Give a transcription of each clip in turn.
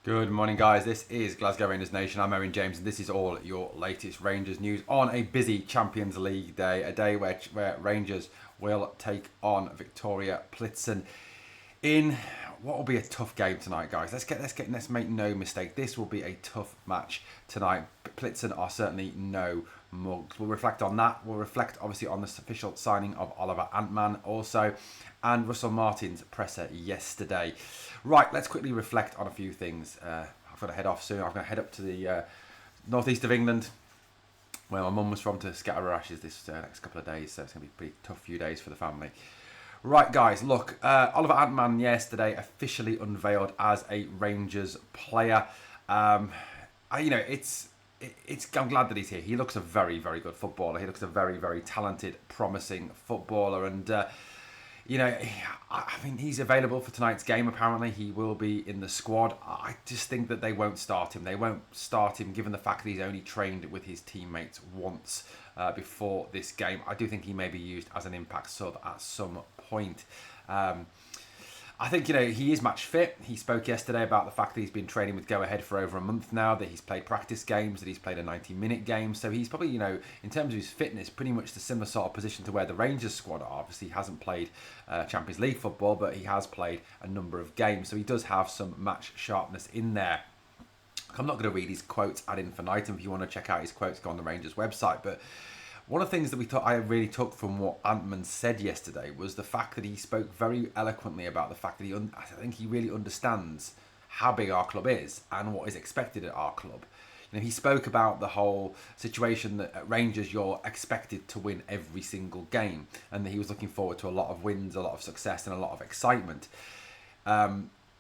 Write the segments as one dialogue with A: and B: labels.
A: Good morning, guys. This is Glasgow Rangers Nation. I'm Owen James, and this is all your latest Rangers news on a busy Champions League day, a day where Rangers will take on Victoria Plitzen in what will be a tough game tonight, guys. Let's make no mistake. This will be a tough match tonight. Plitzen are certainly no mugs. We'll reflect on that. We'll reflect obviously on the official signing of Oliver Antman also, and Russell Martin's presser yesterday. Right, let's quickly reflect on a few things. I've got to head off soon. I'm going to head up to the northeast of England, where my mum was from, to scatter her ashes this next couple of days. So it's going to be a pretty tough few days for the family. Right, guys, look, Oliver Antman yesterday officially unveiled as a Rangers player. I'm glad that he's here. He looks a very, very good footballer. He looks a very, very talented, promising footballer. And, he's available for tonight's game, apparently. He will be in the squad. I just think that they won't start him. They won't start him given the fact that he's only trained with his teammates once before this game. I do think he may be used as an impact sub at some point. I think, he is match fit. He spoke yesterday about the fact that he's been training with Go Ahead for over a month now, that he's played practice games, that he's played a 90-minute game. So he's probably, in terms of his fitness, pretty much the similar sort of position to where the Rangers squad are. Obviously, he hasn't played Champions League football, but he has played a number of games. So he does have some match sharpness in there. I'm not going to read his quotes ad infinitum. If you want to check out his quotes, go on the Rangers website. But one of the things that I really took from what Antman said yesterday was the fact that he spoke very eloquently about the fact that I think he really understands how big our club is and what is expected at our club. He spoke about the whole situation that at Rangers you're expected to win every single game, and that he was looking forward to a lot of wins, a lot of success, and a lot of excitement.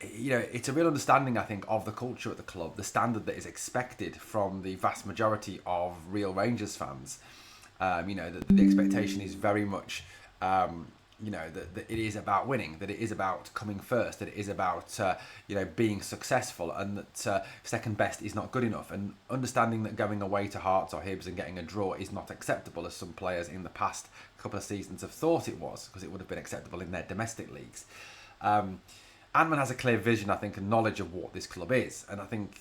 A: It's a real understanding, I think, of the culture at the club, the standard that is expected from the vast majority of real Rangers fans. That the expectation is very much, that it is about winning, that it is about coming first, that it is about, being successful, and that second best is not good enough. And understanding that going away to Hearts or Hibs and getting a draw is not acceptable, as some players in the past couple of seasons have thought it was, because it would have been acceptable in their domestic leagues. Antman has a clear vision, I think, and knowledge of what this club is. And I think,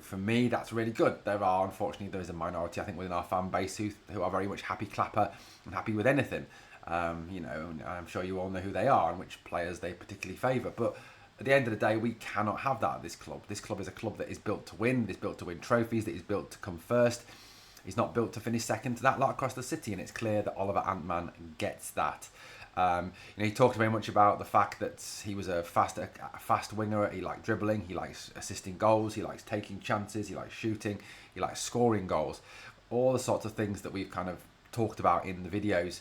A: for me, that's really good. Unfortunately, there is a minority, I think, within our fan base who are very much happy clapper and happy with anything. I'm sure you all know who they are and which players they particularly favour. But at the end of the day, we cannot have that at this club. This club is a club that is built to win, that is built to win trophies, that is built to come first. He's not built to finish second to that lot across the city, and it's clear that Oliver Antman gets that. He talked very much about the fact that he was a fast winger. He liked dribbling, he likes assisting goals, he likes taking chances, he likes shooting, he likes scoring goals. All the sorts of things that we've kind of talked about in the videos,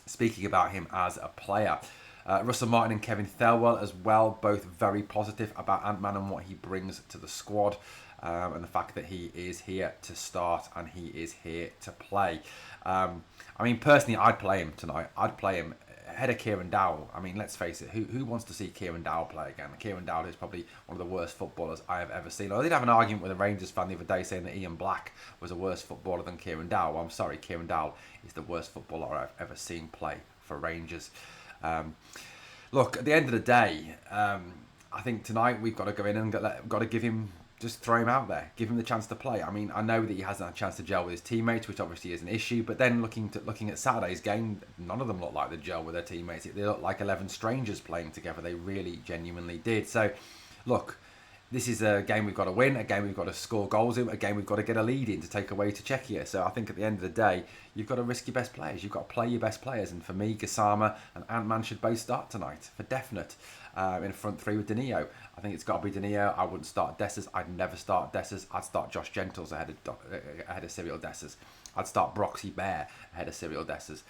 A: speaking about him as a player. Russell Martin and Kevin Thelwell as well, both very positive about Antman and what he brings to the squad. And the fact that he is here to start and he is here to play. Personally, I'd play him tonight. I'd play him ahead of Kieran Dowell. Let's face it, who wants to see Kieran Dowell play again? Kieran Dowell is probably one of the worst footballers I have ever seen. I did have an argument with a Rangers fan the other day saying that Ian Black was a worse footballer than Kieran Dowell. Well, I'm sorry, Kieran Dowell is the worst footballer I've ever seen play for Rangers. Look, at the end of the day, I think tonight we've got to go in and got to give him, just throw him out there, give him the chance to play. I know that he hasn't had a chance to gel with his teammates, which obviously is an issue. But then looking at Saturday's game, none of them looked like they gel with their teammates. They looked like 11 strangers playing together. They really, genuinely did. So, look, this is a game we've got to win, a game we've got to score goals in, a game we've got to get a lead in to take away to Czechia. So I think at the end of the day, you've got to risk your best players. You've got to play your best players. And for me, Gassama and Antman should both start tonight, for definite. In front three with Danilo. I think it's got to be Danilo. I wouldn't start Dessers. I'd never start Dessers. I'd start Josh Gentles ahead of Cyril Dessers. I'd start Broxy Bear ahead of Cyril Dessers.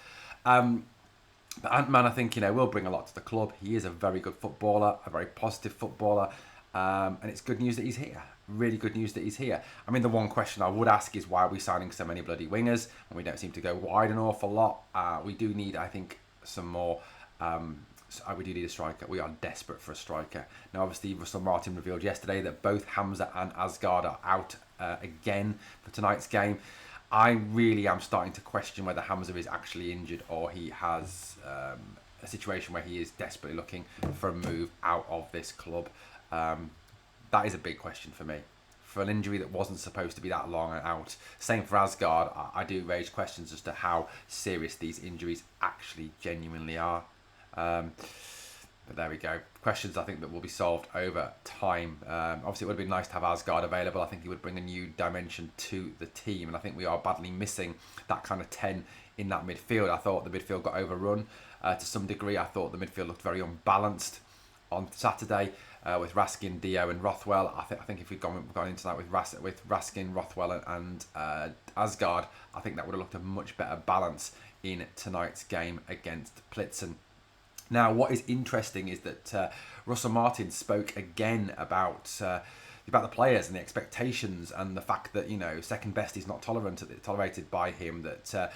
A: But Antman, I think, will bring a lot to the club. He is a very good footballer, a very positive footballer. And it's good news that he's here. Really good news that he's here. The one question I would ask is, why are we signing so many bloody wingers? And we don't seem to go wide an awful lot. We do need, I think, some more... we do need a striker. We are desperate for a striker. Now, obviously, Russell Martin revealed yesterday that both Hamza and Asgard are out again for tonight's game. I really am starting to question whether Hamza is actually injured or he has a situation where he is desperately looking for a move out of this club. That is a big question for me. For an injury that wasn't supposed to be that long and out. Same for Asgard. I do raise questions as to how serious these injuries actually genuinely are. But there we go. Questions I think that will be solved over time. Obviously, it would have been nice to have Asgard available. I think he would bring a new dimension to the team, and I think we are badly missing that kind of 10 in that midfield. I thought the midfield got overrun to some degree. I thought the midfield looked very unbalanced on Saturday with Raskin, Dio, and Rothwell. I think if we'd gone into that with Raskin, Rothwell, and Asgard, I think that would have looked a much better balance in tonight's game against Plitzen. Now, what is interesting is that Russell Martin spoke again about the players and the expectations and the fact that, second best is not tolerated by him, that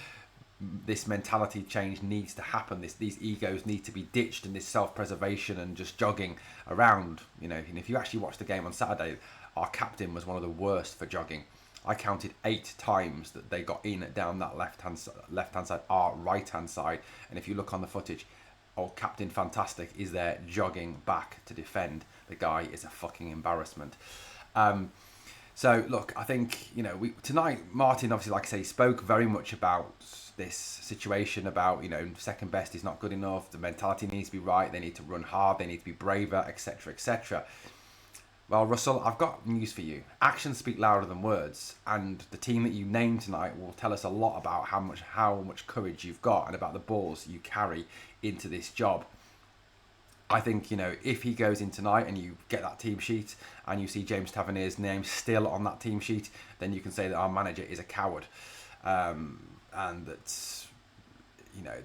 A: this mentality change needs to happen. These egos need to be ditched, and this self-preservation and just jogging around. And if you actually watch the game on Saturday, our captain was one of the worst for jogging. I counted 8 times that they got in down that left-hand side, our right-hand side. And if you look on the footage, Captain Fantastic is there jogging back to defend. The guy is a fucking embarrassment. So look, I think tonight Martin obviously, like I say, spoke very much about this situation about second best is not good enough. The mentality needs to be right. They need to run hard. They need to be braver, etc., etc. Well, Russell, I've got news for you. Actions speak louder than words, and the team that you named tonight will tell us a lot about how much courage you've got and about the balls you carry into this job. I think, if he goes in tonight and you get that team sheet and you see James Tavernier's name still on that team sheet, then you can say that our manager is a coward. And that's,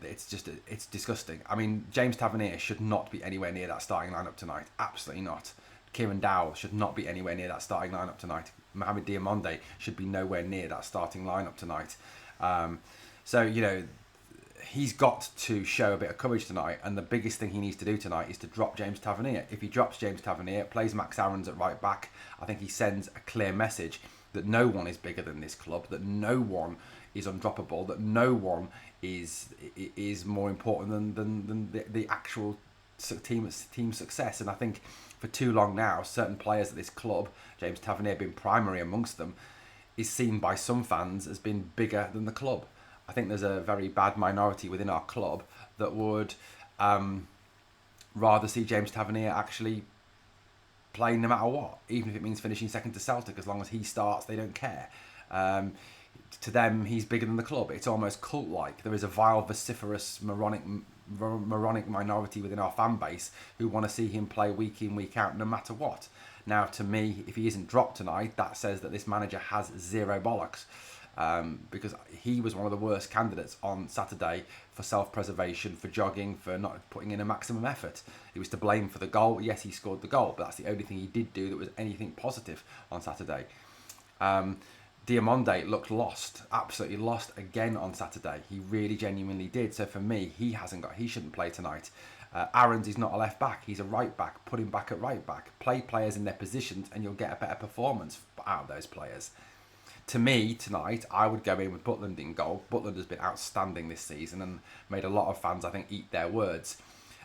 A: it's disgusting. I mean, James Tavernier should not be anywhere near that starting lineup tonight. Absolutely not. Kieran Dowell should not be anywhere near that starting lineup tonight. Mohamed Diamonde should be nowhere near that starting lineup tonight. So, he's got to show a bit of courage tonight, and the biggest thing he needs to do tonight is to drop James Tavernier. If he drops James Tavernier, plays Max Aarons at right back, I think he sends a clear message that no one is bigger than this club, that no one is undroppable, that no one is more important than the actual team success. And I think for too long now, certain players at this club, James Tavernier being primary amongst them, is seen by some fans as being bigger than the club. I think there's a very bad minority within our club that would rather see James Tavernier actually playing no matter what, even if it means finishing second to Celtic. As long as he starts, they don't care. To them, he's bigger than the club. It's almost cult-like. There is a vile, vociferous, moronic minority within our fan base who want to see him play week in, week out, no matter what. Now, to me, if he isn't dropped tonight, that says that this manager has zero bollocks. Because he was one of the worst candidates on Saturday for self-preservation, for jogging, for not putting in a maximum effort. He was to blame for the goal. Yes, he scored the goal, but that's the only thing he did do that was anything positive on Saturday. Diamonde looked lost, absolutely lost again on Saturday. He really genuinely did. So for me, he shouldn't play tonight. Aarons is not a left back, he's a right back. Put him back at right back. Play players in their positions and you'll get a better performance out of those players. To me, tonight, I would go in with Butland in goal. Butland has been outstanding this season and made a lot of fans, I think, eat their words.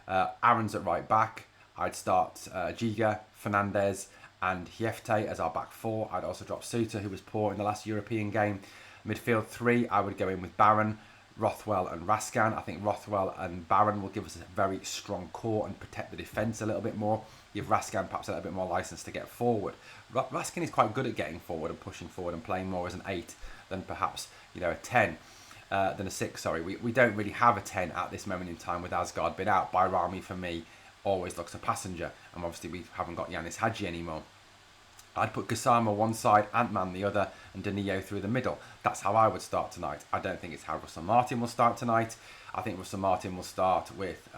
A: Aarons at right back. I'd start Giga, Fernandez and Hiefte as our back four. I'd also drop Suter, who was poor in the last European game. Midfield 3, I would go in with Barron, Rothwell and Raskan. I think Rothwell and Barron will give us a very strong core and protect the defence a little bit more. Give Raskan perhaps a little bit more licence to get forward. Raskan is quite good at getting forward and pushing forward and playing more as an 8 than perhaps a 10. Than a 6, sorry. We don't really have a 10 at this moment in time with Asgard been out. Bayrami, for me, always looks a passenger. And obviously we haven't got Yanis Hadji anymore. I'd put Gassama one side, Antman the other, and Danilo through the middle. That's how I would start tonight. I don't think it's how Russell Martin will start tonight. I think Russell Martin will start with...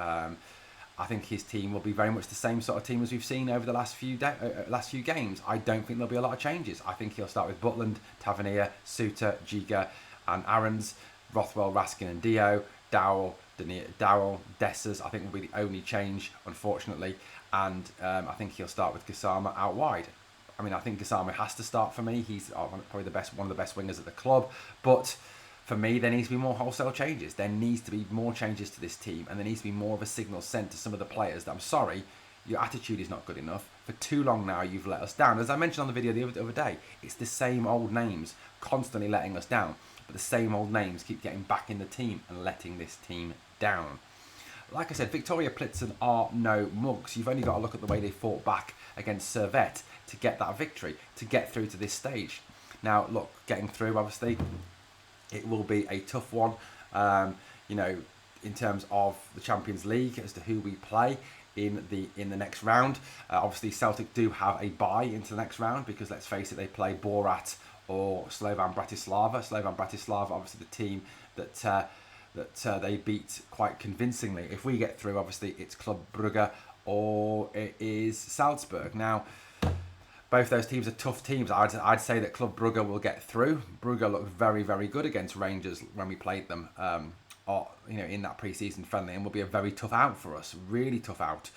A: I think his team will be very much the same sort of team as we've seen over the last few games. I don't think there'll be a lot of changes. I think he'll start with Butland, Tavernier, Suter, Giga, and Aarons, Rothwell, Raskin, and Dio, Dowell, Dessers. I think will be the only change, unfortunately. And I think he'll start with Gassama out wide. I mean, I think Gassama has to start for me. He's probably one of the best wingers at the club. But for me, there needs to be more wholesale changes. There needs to be more changes to this team, and there needs to be more of a signal sent to some of the players that, I'm sorry, Your attitude is not good enough. For too long now, you've let us down. As I mentioned on the video the other day, it's the same old names constantly letting us down. But the same old names keep getting back in the team and letting this team down. Like I said, Victoria Plitzen are no mugs. You've only got to look at the way they fought back against Servette to get that victory, to get through to this stage. Now, look, getting through, obviously, it will be a tough one, you know, in terms of the Champions League as to who we play in the next round. Obviously, Celtic do have a bye into the next round because, let's face it, they play Borat or Slovan Bratislava. Slovan Bratislava, obviously the team that they beat quite convincingly. If we get through, obviously, it's Club Brugge or it is Salzburg. Now, both those teams are tough teams. I'd say that Club Brugge will get through. Brugge looked very, very good against Rangers when we played them, in that pre-season friendly, and will be a very tough out for us. Really tough out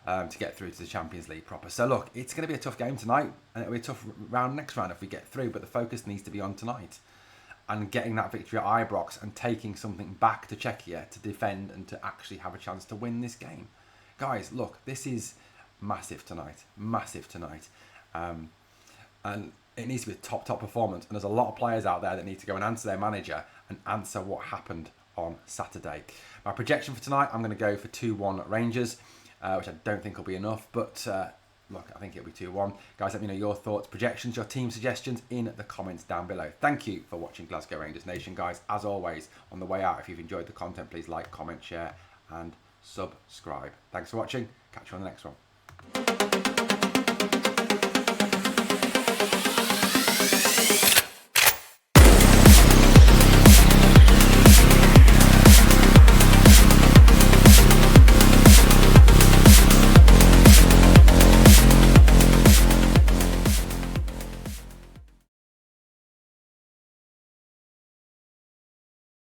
A: to get through to the Champions League proper. So look, it's going to be a tough game tonight, and it'll be a tough round next round if we get through. But the focus needs to be on tonight and getting that victory at Ibrox and taking something back to Czechia to defend and to actually have a chance to win this game. Guys, look, this is massive tonight. Massive tonight. And it needs to be a top performance. And there's a lot of players out there that need to go and answer their manager and answer what happened on Saturday. My projection for tonight, I'm going to go for 2-1 Rangers, which I don't think will be enough. But look, I think it'll be 2-1. Guys, let me know your thoughts, projections, your team suggestions in the comments down below. Thank you for watching Glasgow Rangers Nation, guys. As always, on the way out, if you've enjoyed the content, please like, comment, share and subscribe. Thanks for watching. Catch you on the next one.